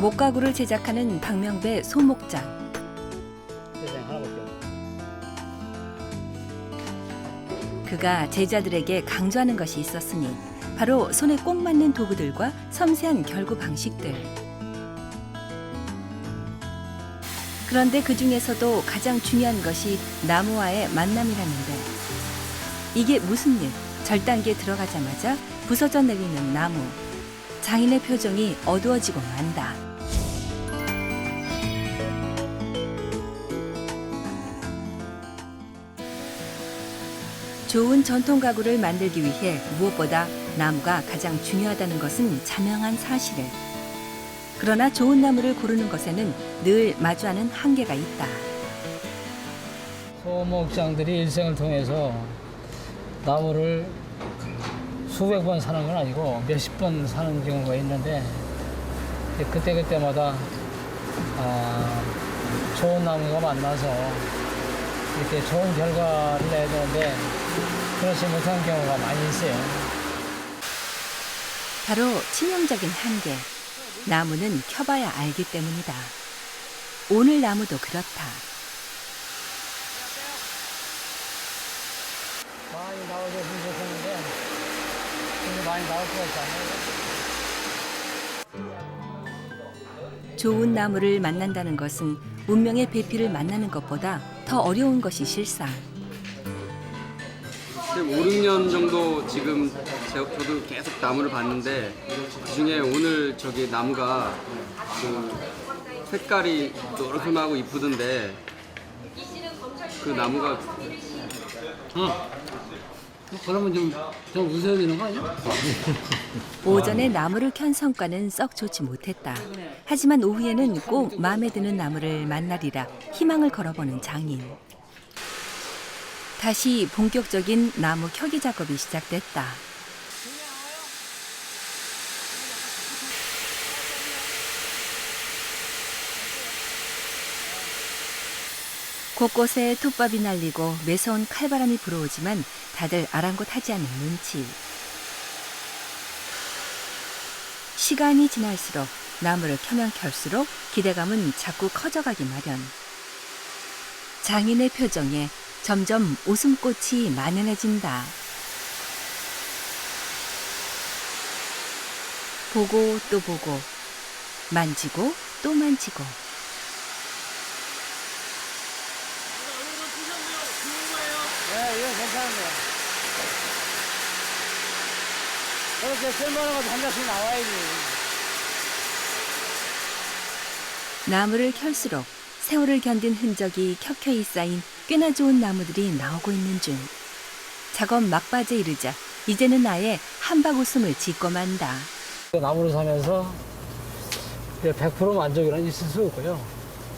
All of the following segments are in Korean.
목가구를 제작하는 박명배 소목장. 그가 제자들에게 강조하는 것이 있었으니 바로 손에 꼭 맞는 도구들과 섬세한 결구 방식들. 그런데 그 중에서도 가장 중요한 것이 나무와의 만남이라는데, 이게 무슨 일? 절단기에 들어가자마자 부서져 내리는 나무. 장인의 표정이 어두워지고 만다. 좋은 전통 가구를 만들기 위해 무엇보다 나무가 가장 중요하다는 것은 자명한 사실을. 그러나 좋은 나무를 고르는 것에는 늘 마주하는 한계가 있다. 소목장들이 일생을 통해서 나무를 수백 번 사는 건 아니고 몇십 번 사는 경우가 있는데, 그때마다 좋은 나무가 만나서 이렇게 좋은 결과를 내야 되는데 그렇지 못한 경우가 많이 있어요. 바로 치명적인 한계. 나무는 켜봐야 알기 때문이다. 오늘 나무도 그렇다. 많이 나오셨으면 좋겠는데 근데 많이 나올 수가 있잖아요. 좋은 나무를 만난다는 것은 운명의 배필을 만나는 것보다 더 어려운 것이 실상. 5, 6년 정도 지금 저도 계속 나무를 봤는데, 그중에 오늘 저기 나무가 그 색깔이 노릇하고 이쁘던데, 그 나무가 그러면 좀 웃어야 되는 거 아니야? 오전에 나무를 켠 성과는 썩 좋지 못했다. 하지만 오후에는 꼭 마음에 드는 나무를 만나리라 희망을 걸어보는 장인. 다시 본격적인 나무 켜기 작업이 시작됐다. 곳곳에 톱밥이 날리고 매서운 칼바람이 불어오지만 다들 아랑곳하지 않는 눈치. 시간이 지날수록 나무를 켜면 켤수록 기대감은 자꾸 커져가기 마련. 장인의 표정에 점점 웃음꽃이 만연해진다. 보고 또 보고, 만지고 또 만지고. 네, 이거 괜찮은데요. 그렇게 쓸만한 것도 한 장씩 나와야지. 나무를 켤수록 세월을 견딘 흔적이 켜켜이 쌓인 꽤나 좋은 나무들이 나오고 있는 중. 작업 막바지에 이르자 이제는 아예 한박 웃음을 짓고 만다. 나무를 사면서 100% 만족이란 있을 수 없고요.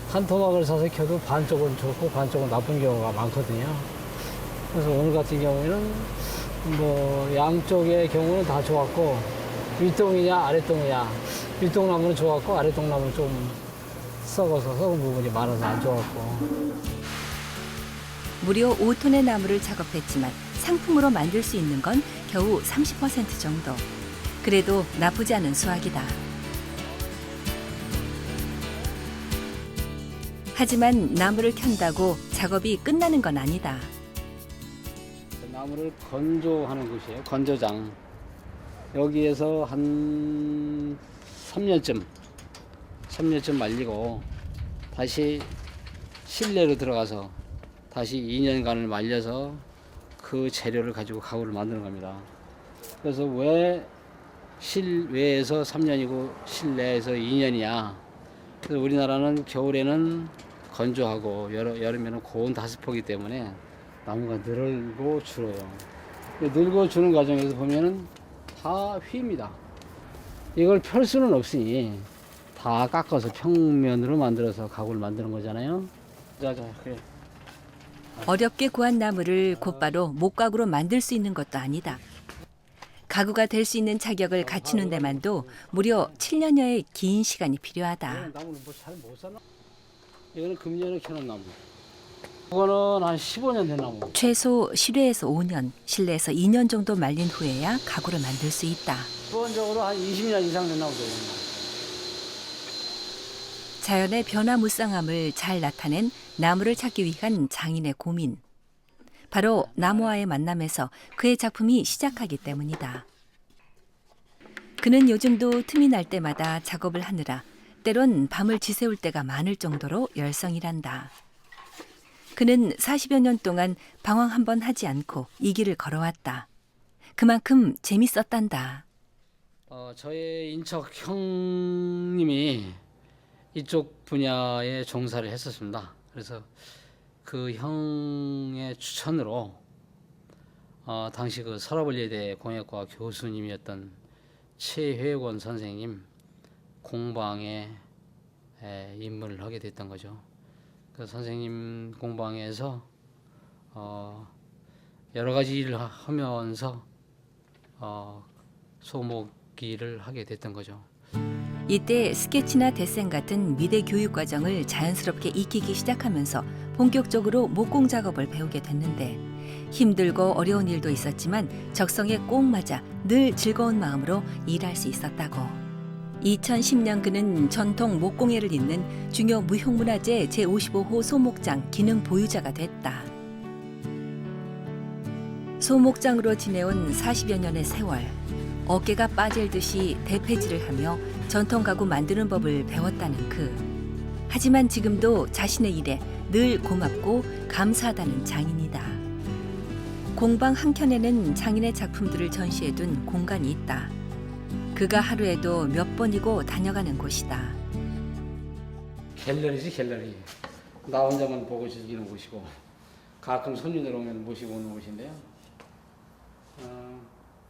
한 토막을 사서 켜도 반쪽은 좋고 반쪽은 나쁜 경우가 많거든요. 그래서 오늘 같은 경우에는 뭐 양쪽의 경우는 다 좋았고, 윗동이냐 아랫동이냐, 윗동 나무는 좋았고 아랫동 나무는 좀 썩은 부분이 많아서 안 좋았고. 무려 5톤의 나무를 작업했지만 상품으로 만들 수 있는 건 겨우 30% 정도. 그래도 나쁘지 않은 수확이다. 하지만 나무를 켠다고 작업이 끝나는 건 아니다. 나무를 건조하는 곳이에요. 건조장. 여기에서 한 3년쯤 말리고 다시 실내로 들어가서 다시 2년간을 말려서 그 재료를 가지고 가구를 만드는 겁니다. 그래서 왜 실외에서 3년이고 실내에서 2년이냐. 그래서 우리나라는 겨울에는 건조하고 여름에는 고온 다습하기 때문에 나무가 늘고 줄어요. 늘고 주는 과정에서 보면은 다 휩니다. 이걸 펼 수는 없으니 다 깎아서 평면으로 만들어서 가구를 만드는 거잖아요. 자, 그래. 어렵게 구한 나무를 곧바로 목가구로 만들 수 있는 것도 아니다. 가구가 될 수 있는 자격을 갖추는 데만도 무려 7년여의 긴 시간이 필요하다. 나무는 뭐 잘 못 사나? 이거는 금년에 켜놓은 나무. 이거는 한 15년 된 나무. 최소 실외에서 5년, 실내에서 2년 정도 말린 후에야 가구를 만들 수 있다. 기본적으로 한 20년 이상 된 나무죠. 자연의 변화무쌍함을 잘 나타낸 나무를 찾기 위한 장인의 고민. 바로 나무와의 만남에서 그의 작품이 시작하기 때문이다. 그는 요즘도 틈이 날 때마다 작업을 하느라 때론 밤을 지새울 때가 많을 정도로 열성이란다. 그는 40여 년 동안 방황 한 번 하지 않고 이 길을 걸어왔다. 그만큼 재밌었단다. 저의 인척 형님이 이쪽 분야에 종사를 했었습니다. 그래서 그 형의 추천으로 당시 그 서라벌예대 공예과 교수님이었던 최회권 선생님 공방에 입문을 하게 됐던 거죠. 그 선생님 공방에서 여러 가지 일을 하면서 소목일을 하게 됐던 거죠. 이때 스케치나 데생 같은 미대 교육 과정을 자연스럽게 익히기 시작하면서 본격적으로 목공 작업을 배우게 됐는데 힘들고 어려운 일도 있었지만 적성에 꼭 맞아 늘 즐거운 마음으로 일할 수 있었다고. 2010년 그는 전통 목공예를 잇는 중요 무형문화재 제55호 소목장 기능 보유자가 됐다. 소목장으로 지내온 40여 년의 세월, 어깨가 빠질 듯이 대패질을 하며 전통 가구 만드는 법을 배웠다는 그. 하지만 지금도 자신의 일에 늘 고맙고 감사하다는 장인이다. 공방 한켠에는 장인의 작품들을 전시해둔 공간이 있다. 그가 하루에도 몇 번이고 다녀가는 곳이다. 갤러리지 갤러리. 나 혼자만 보고 즐기는 곳이고 가끔 손님들 오면 모시고 오는 곳인데요.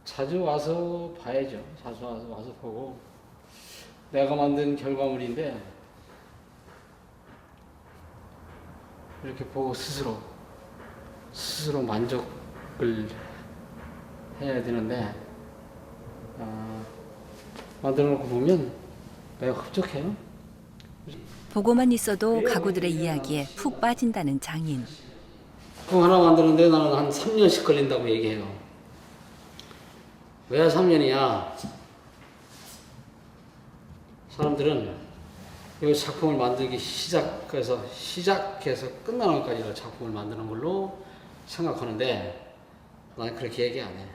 자주 와서 봐야죠. 자주 와서 보고 내가 만든 결과물인데 이렇게 보고 스스로 만족을 해야 되는데 만들어 놓고 보면 매우 흡족해요. 보고만 있어도 가구들의 이야기에 푹 빠진다는 장인. 작품 하나 만드는데 나는 한 3년씩 걸린다고 얘기해요. 왜 3년이야? 사람들은 이 작품을 만들기 시작해서 끝나는 것까지 작품을 만드는 걸로 생각하는데 나는 그렇게 얘기 안 해.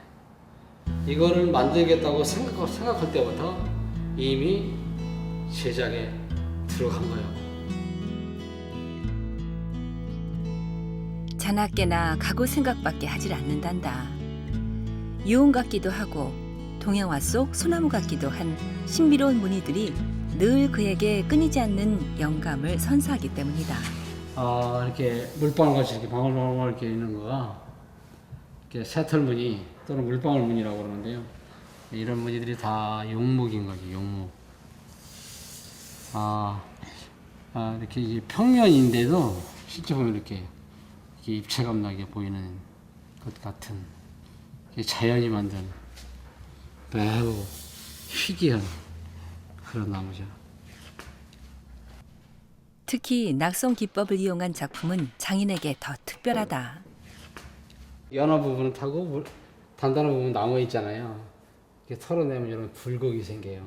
이거를 만들겠다고 생각할 때부터 이미 제작에 들어간 거예요. 자나깨나 가구 생각밖에 하질 않는단다. 유흥 같기도 하고 동양화 속 소나무 같기도 한 신비로운 무늬들이 늘 그에게 끊이지 않는 영감을 선사하기 때문이다. 이렇게 물방울 같이 이렇게 방울방울 이렇게 있는 거가 이렇게 새털 무늬 또는 물방울 무늬라고 그러는데요. 이런 무늬들이 다 용목인 거지, 용목. 이렇게 이제 평면인데도 실제 보면 이렇게 입체감 나게 보이는 것 같은 자연이 만든 매우 희귀한 그런 나무죠. 특히 낙성 기법을 이용한 작품은 장인에게 더 특별하다. 연한 부분은 타고 단단한 부분 남아 있잖아요. 이렇게 털어내면 이런 굴곡이 생겨요.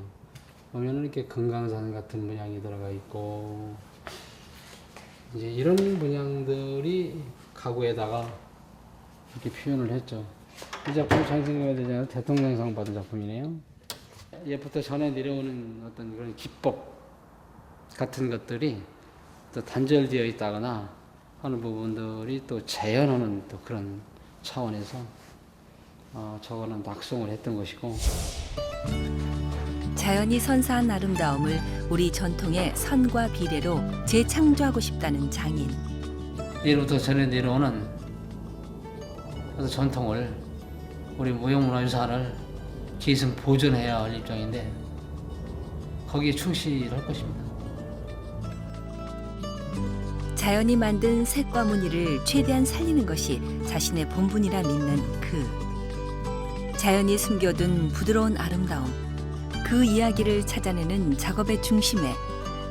보면 이렇게 금강산 같은 문양이 들어가 있고 이제 이런 문양들이 가구에다가 이렇게 표현을 했죠. 이 작품이 장생해야 되잖아요. 대통령상 받은 작품이네요. 예부터 전해 내려오는 어떤 그런 기법 같은 것들이 또 단절되어 있다거나 하는 부분들이 또 재현하는 또 그런 차원에서 저거는 낙송을 했던 것이고. 자연이 선사한 아름다움을 우리 전통의 선과 비례로 재창조하고 싶다는 장인. 예로부터 전해 내려오는 어떤 전통을 우리 무형문화유산을 계속 보존해야 할 입장인데 거기에 충실할 것입니다. 자연이 만든 색과 무늬를 최대한 살리는 것이 자신의 본분이라 믿는 그. 자연이 숨겨둔 부드러운 아름다움. 그 이야기를 찾아내는 작업의 중심에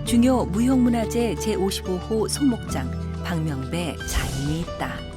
중요 무형문화재 제55호 소목장 박명배 장인이 있다.